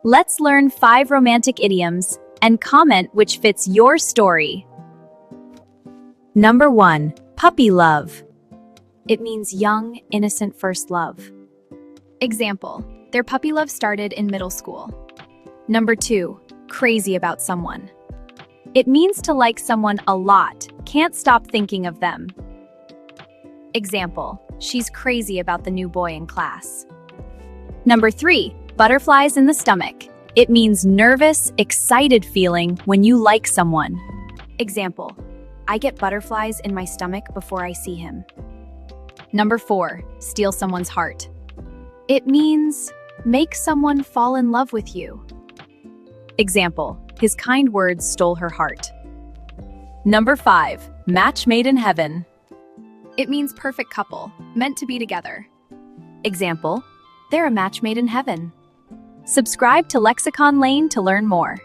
Let's learn 5 romantic idioms and comment which fits your story. Number 1. Puppy love. It means young, innocent first love. Example, their puppy love started in middle school. Number 2. Crazy about someone. It means to like someone a lot, can't stop thinking of them. Example, she's crazy about the new boy in class. Number 3. Butterflies in the stomach. It means nervous, excited feeling when you like someone. Example, I get butterflies in my stomach before I see him. Number 4. Steal someone's heart. It means make someone fall in love with you. Example, his kind words stole her heart. Number 5. Match made in heaven. It means perfect couple, meant to be together. Example, they're a match made in heaven. Subscribe to Lexicon Lane to learn more.